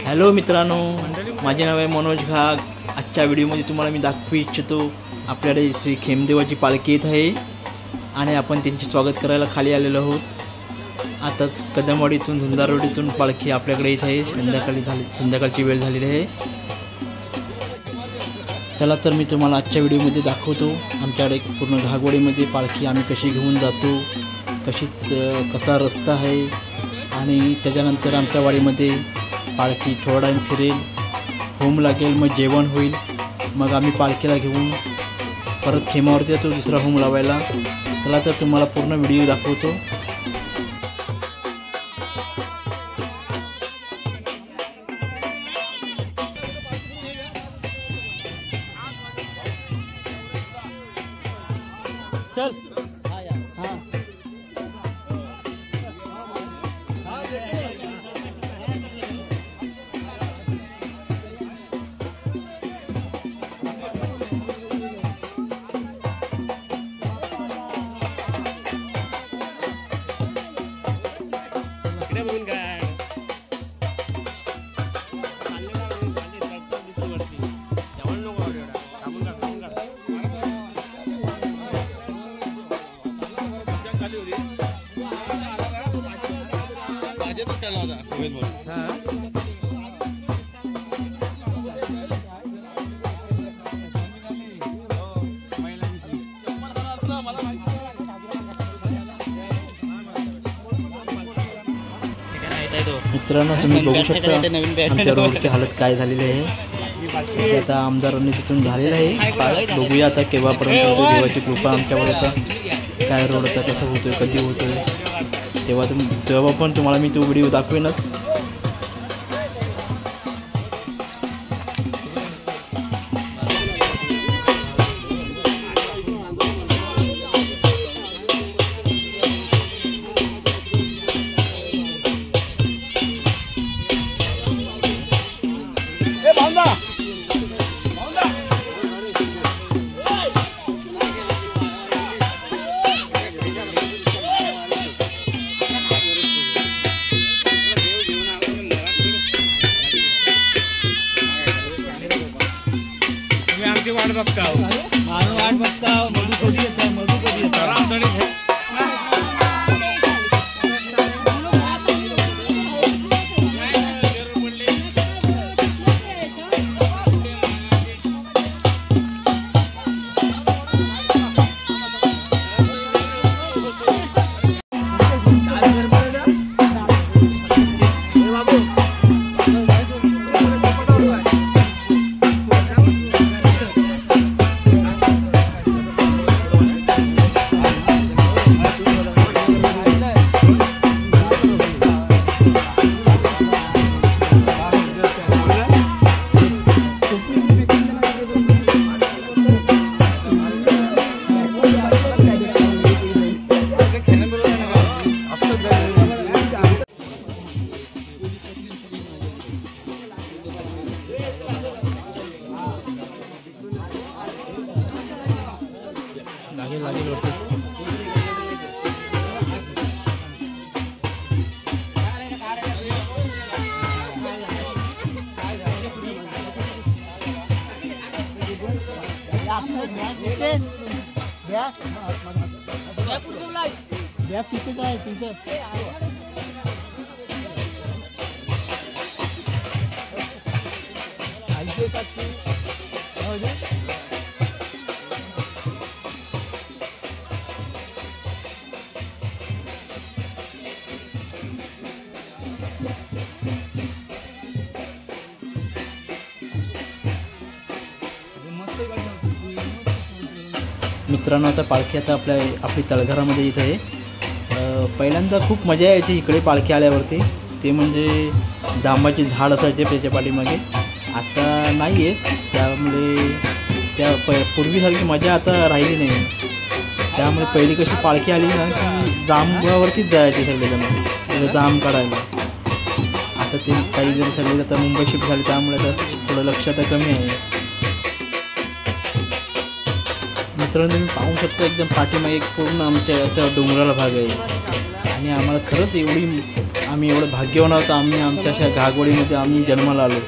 Hello मित्रांनो, माझे नाव आहे मनोज घाग। आजच्या व्हिडिओमध्ये तुम्हाला मी दाखवू इच्छितो आपल्याकडे श्री खेमदेवाची पालखी येत आहे आणि आपण त्यांचे स्वागत करायला खाली आलेलो आहोत। आताच कदमवाडीतून धुंदारोडीतून पालखी आपल्याकडे येत आहे। संध्याकाळची वेळ झालेली आहे। चला तर मी तुम्हाला आजच्या व्हिडिओमध्ये दाखवतो आमच्याकडे पूर्ण घागवाडीमध्ये पालखी आम्ही कशी घेऊन जातो, कसा रस्ता आहे आणि त्याच्यानंतर आमच्या वाडीमध्ये पालखी थोडा टाईम फिरेल, होम लागेल, मग जेवण होईल, मग आम्ही पालखीला घेऊन परत खेमावरती जातो दुसरा होम लावायला। चला तर तुम्हाला पूर्ण व्हिडिओ दाखवतो। चल मित्रांनो, तुम्ही बघू शकता आमच्या रोडची हालत काय झालेली आहे। आता आमदारांनी तिथून झालेलं आहे पास। बघूया आता केव्हापर्यंत देवाची कृपा आमच्यावर आता काय रोड आता कसं होतोय, कधी होतोय, तेव्हा पण तुम्हाला मी तो व्हिडिओ दाखवेनच। वाट बघताव मधु कधी येतं लागेल वरती। बॅग तिथेच आहे तिथं। मित्रांनो, आता पालखी आता आपली तळघरामध्ये येत आहे। पहिल्यांदा खूप मजा यायची इकडे पालखी आल्यावरती, ते म्हणजे जांबाचे झाड असायचे त्याच्या पाठीमागे, आता नाही आहे। त्यामुळे पूर्वीसारखी मजा आता राहिली नाही। त्यामुळे पहिली कशी पालखी आली ना की जांबावरतीच जायचे सगळेजण जांब काढायला। आता ते काही जण सगळे आता मुंबई शिफ्ट झाले, त्यामुळे आता थोडं लक्ष आता कमी आहे। मित्रांनो, तुम्ही पाहू शकता एकदम पाठीमागे एक पूर्ण आमच्या असं डोंगराला भाग आहे आणि आम्हाला खरंच एवढी आम्ही एवढं भाग्यवान आहोत, आम्ही आमच्या अशा घागवडीमध्ये आम्ही जन्माला आलो.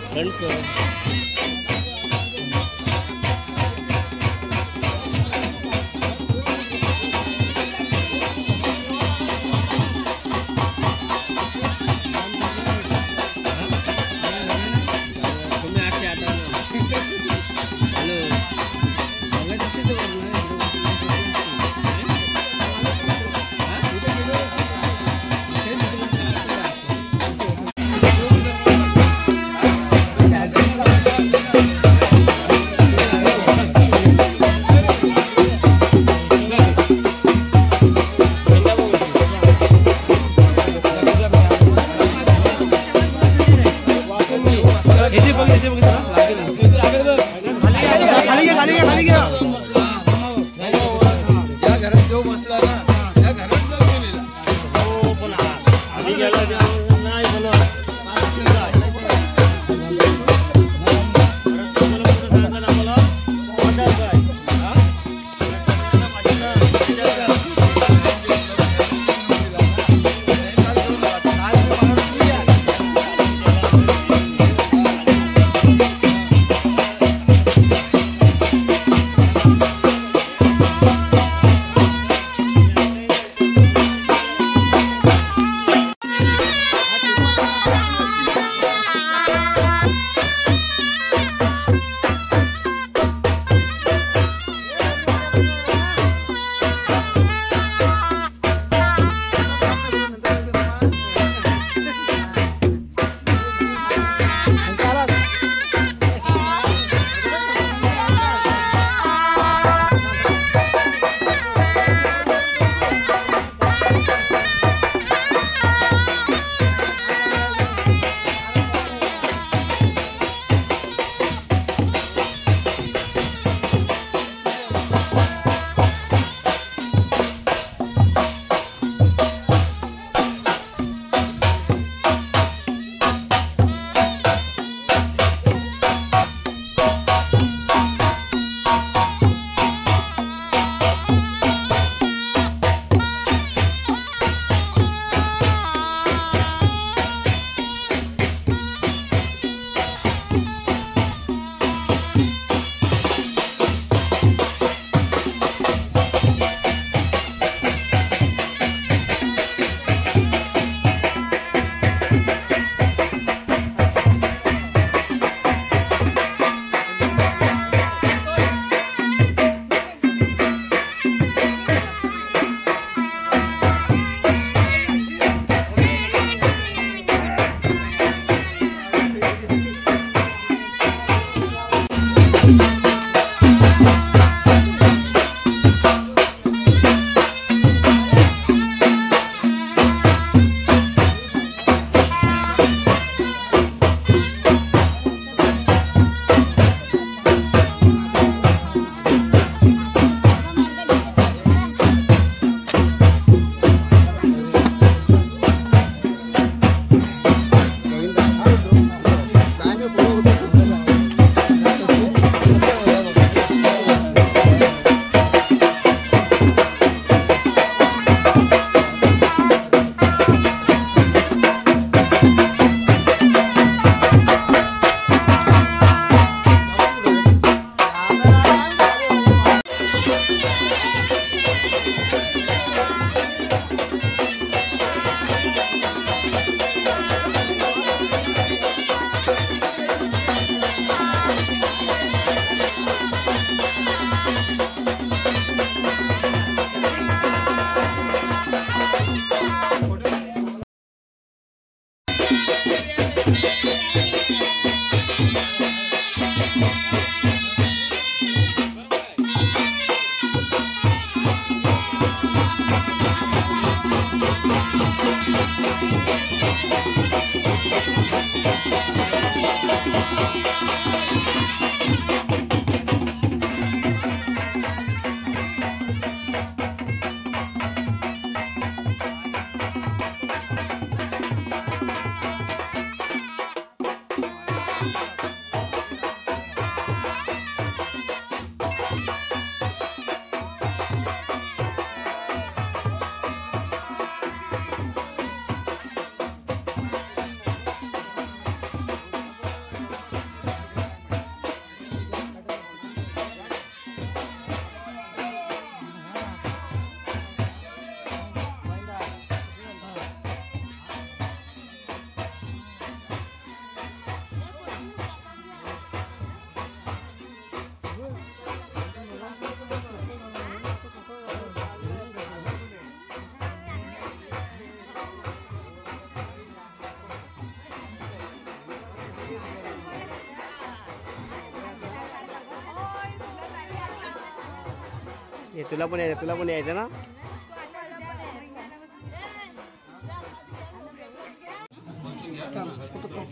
तुला पण यायचं ना.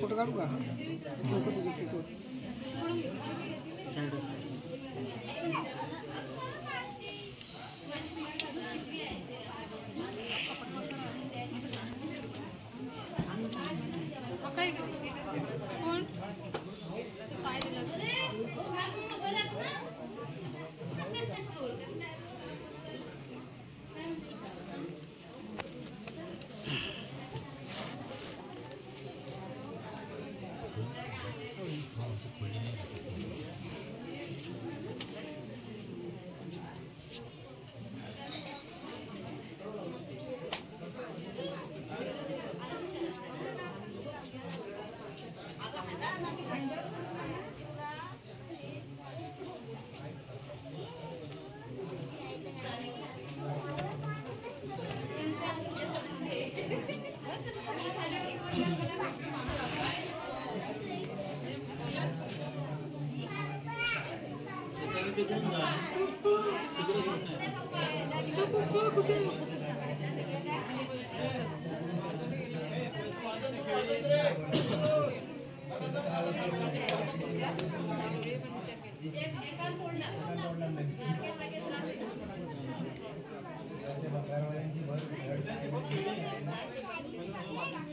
फोटो काढू का? कोण काय दिलं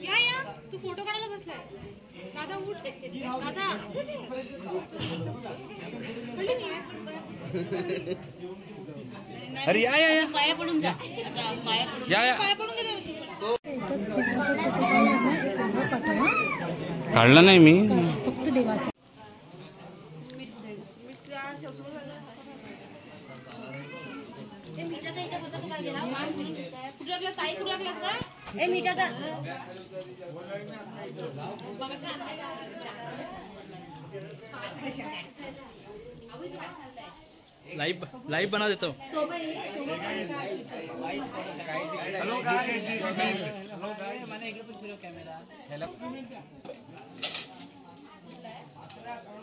या तू फोटो काढायला बसलाय. दादा उठ दादा. अरे या पाया पडून जा. पाया पडून पाया पडून दे. काढला नाही मी. फक्त देवाचा लाईव्ह बना देतो.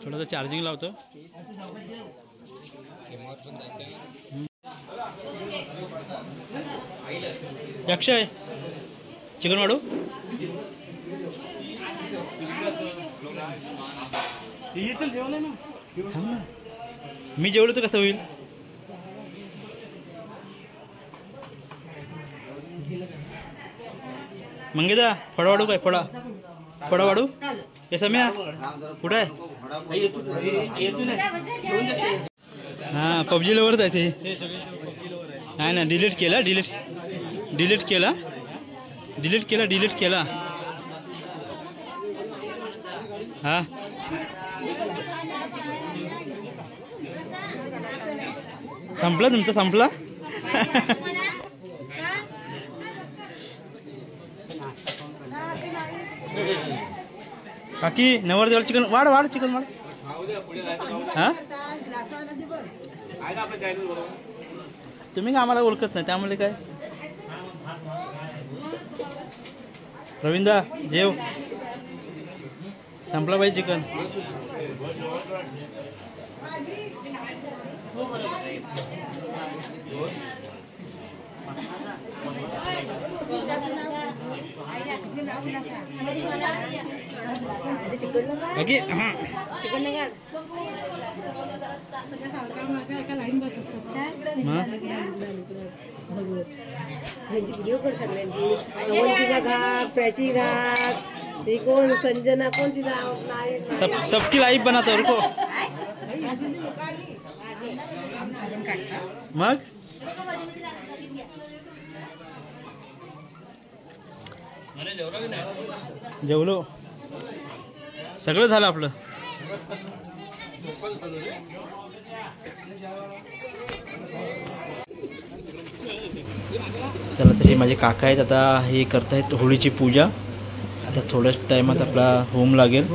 थोडंसं चार्जिंग लावतो. अक्षय चिकन वाढू. मी जेवलो तर कसं होईल. मंगेदा फळा वाढू काय. फळा वाढू. हे सम्या कुठं आहे. हां पबजी लवरच आहे ते. नाही ना डिलीट केला. डिलीट केला. हा संपला तुमचा. संपला. काकी नवरदेवाला चिकन वाढ चिकन वाढ. हा तुम्ही का आम्हाला ओळखत नाही त्यामुळे काय. रवींद्र जेव. संपला पाहिजे चिकन. बाकी हां प्याची घाट कोण संजना कोणती सबकी लाईव्ह बनातो रुको. मग जेवलो. सगळं झालं आपलं. चला तर हे माझे काका आहेत. आता हे करतायत होळीची पूजा. आता थोड्याच टायमात आपला होम लागेल.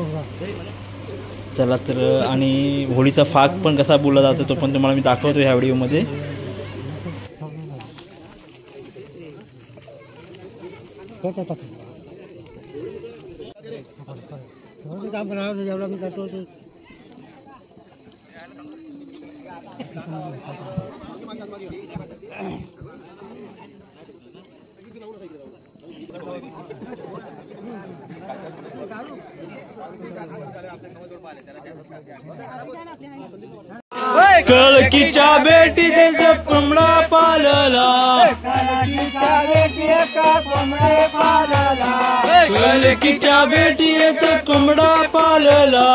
चला तर आणि होळीचा फाग पण कसा बोलला जातो तो पण तुम्हाला मी दाखवतो ह्या व्हिडिओमध्ये. काम करावं जेवढा मी करतो ते कळकीच्या बेटीत कोंबडा पालला, कळकीच्या बेटीत कोंबडा पालला,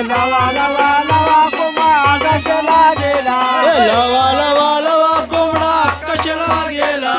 लावा लावा लावा कोंबडा कशाला गेला, लावा लावा लावा कोंबडा कशाला गेला,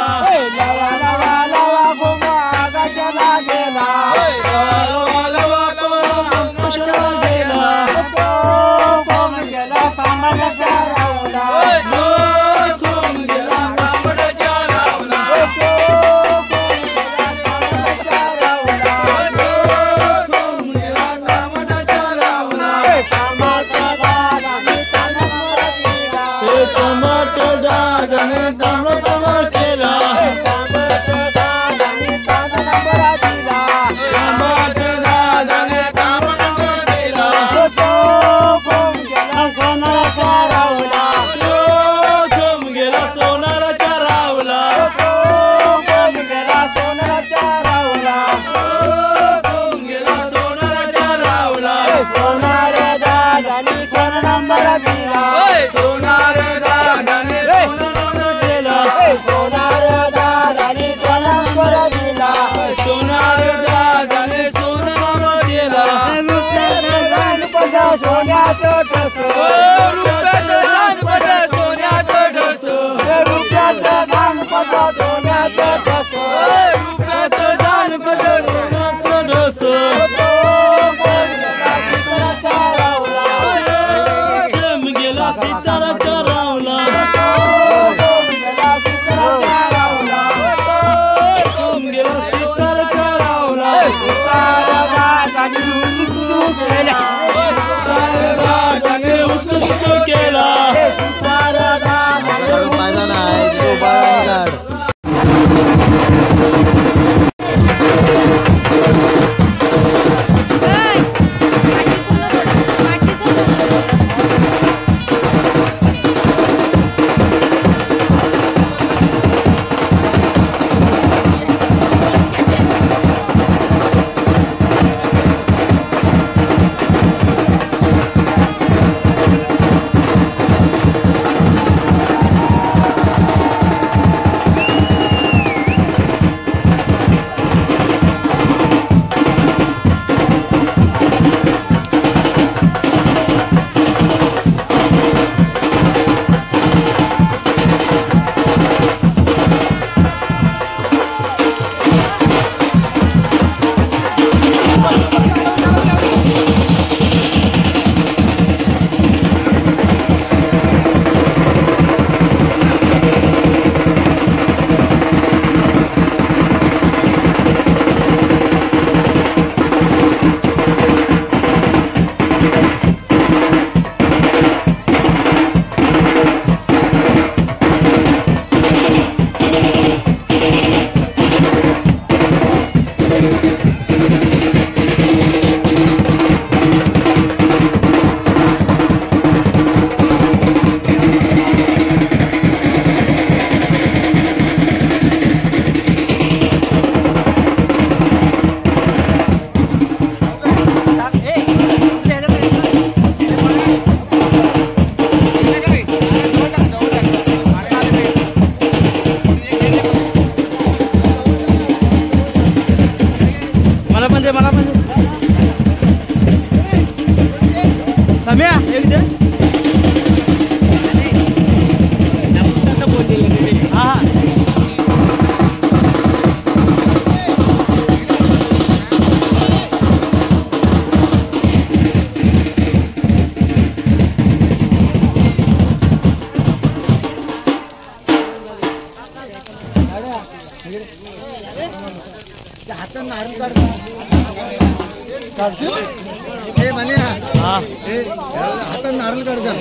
हातात नारळ काढजा.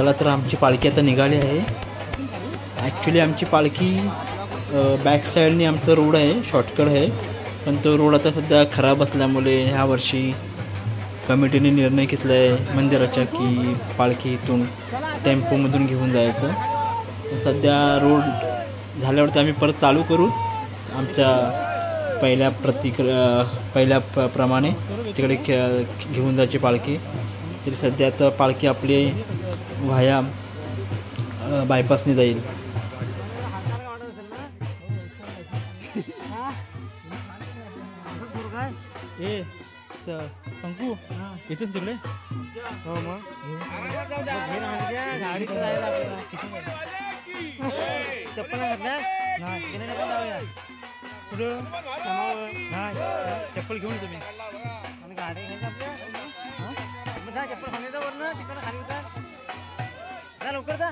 चला तर आमची पालखी आता निघाली आहे. ॲक्च्युली आमची पालखी बॅक साईडने आमचा रोड आहे, शॉर्टकट आहे, पण तो रोड आता सध्या खराब असल्यामुळे ह्या वर्षी कमिटीने निर्णय घेतला आहे मंदिराच्या की पालखी इथून टेम्पोमधून घेऊन जायचं. सध्या रोड झाल्यावरती आम्ही परत चालू करू आमच्या पहिल्या प्रमाणे तिकडे घेऊन जायची पालखी. तरी सध्या आता पालखी आपली व्हाया बायपासने जाईल. ए पंकू इथून तिकडे हो मग चप्पल कुठं चप्पल घेऊन तुम्ही गाडी चप्पल खाण्याचा वरनं तिकडं खाली जा लवकर जा.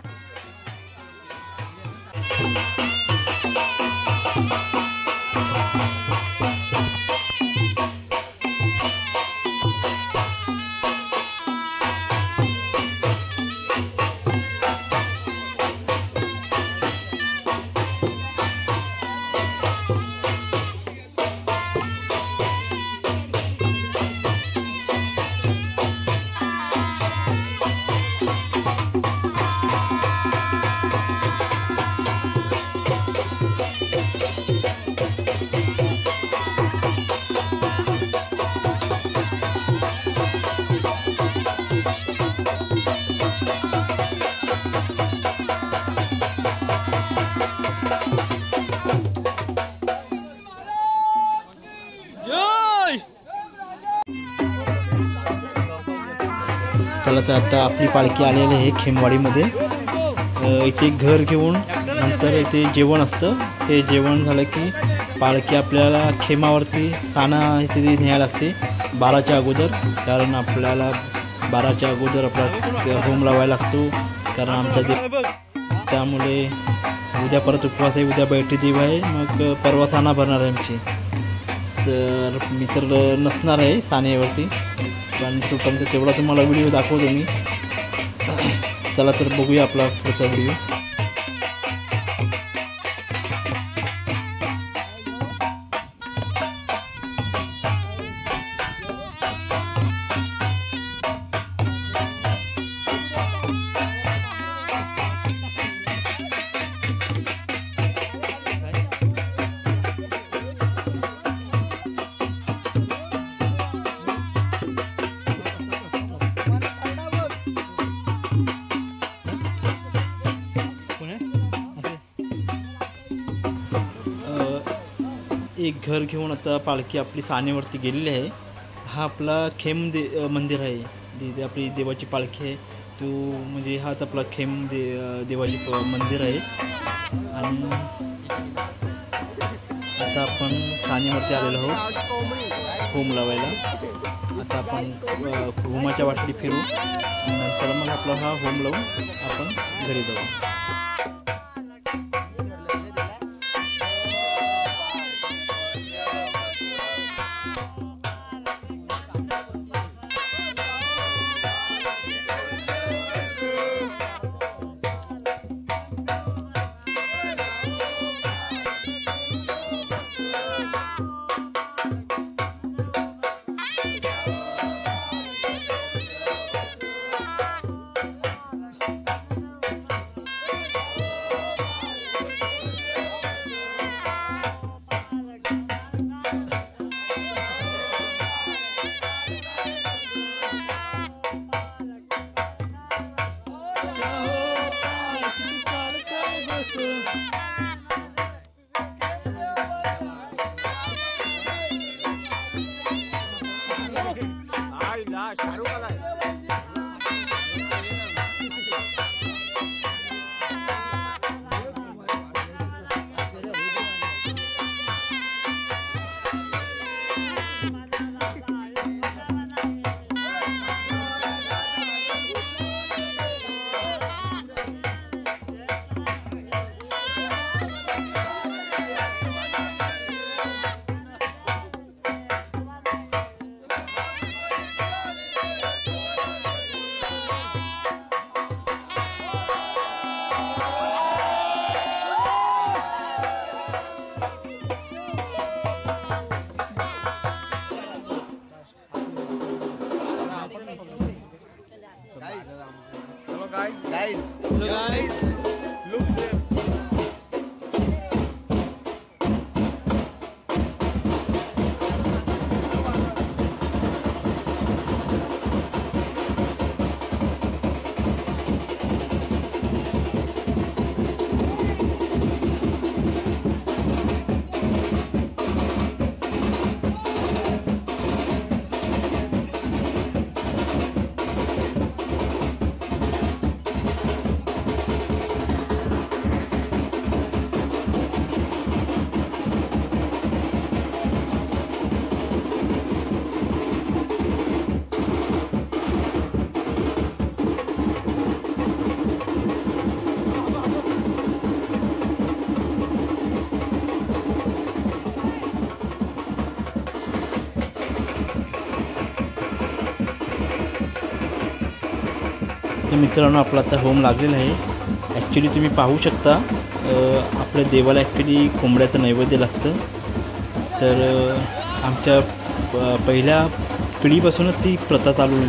चला तर आता आपली पालखी आलेली आहे खेमवाडीमध्ये. इथे घर घेऊन नंतर इथे जेवण असतं. ते जेवण झालं की पालखी आपल्याला खेमावरती साना इथे न्यायला लागते 12च्या अगोदर, कारण आपल्याला 12च्या अगोदर आपला होम लावायला लागतो. कारण आमच्या त्यामुळे उद्या परत उपवास आहे, उद्या बैठी देव आहे, मग परवा साना भरणार आहे आमची. तर मी तर नसणार आहे सानेवरती, पण तेवढा तुम्हाला व्हिडिओ दाखवतो मी. चला तर बघूया आपला पुढचा व्हिडिओ. एक घर घेऊन आता पालखी आपली सानेवरती गेलेली आहे. हा आपला खेम मंदिर आहे, जिथे आपली देवाची पालखी आहे तो, म्हणजे हाच आपला खेम देवाची मंदिर आहे. आणि आता आपण सानेवरती आलेलो आहोत होम लावायला. आता आपण होमाच्या वाटली फिरू, नंतर मग आपला हा होम लावून आपण घरी जाऊ. तर मित्रांनो आपला आता होम लागलेला आहे. ॲक्च्युली तुम्ही पाहू शकता आपल्या देवाला ॲक्च्युली कोंबड्याचं नैवेद्य लागतं. तर आमच्या पहिल्या पिढीपासूनच ती प्रथा चालू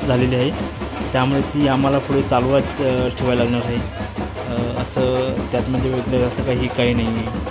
झालेली आहे. त्यामुळे ती आम्हाला पुढे चालवत ठेवायला लागणार आहे. असं त्यात म्हणजे वेगळं असं काही नाही आहे.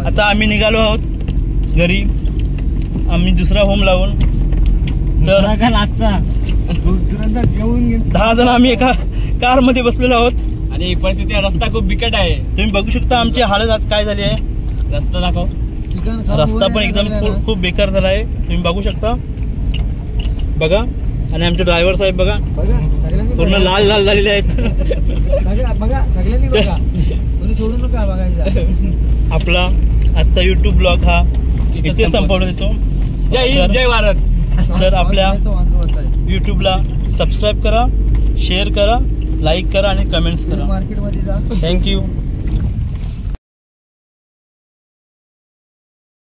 आता आम्ही निघालो आहोत घरी. आम्ही दुसरा होम लावून तर 10 जण आम्ही एका कार मध्ये बसलेलो आहोत आणि परिस्थिती रस्ता खूप बिकट आहे. तुम्ही बघू शकता आमची हालत आज काय झाली आहे. रस्ता दाखव. रस्ता पण एकदम खूप बेकार झाला आहे. तुम्ही बघू शकता बघा. आणि आमचे ड्रायव्हर साहेब बघा पूर्ण लाल झालेले आहेत. आपला आजचा YouTube ब्लॉग हा इथे संपवण्यात येतो. जय हिंद जय भारत. तर आपल्या YouTubeला सबस्क्राईब करा, शेअर करा, लाईक करा आणि कमेंट्स करा. थँक्यू.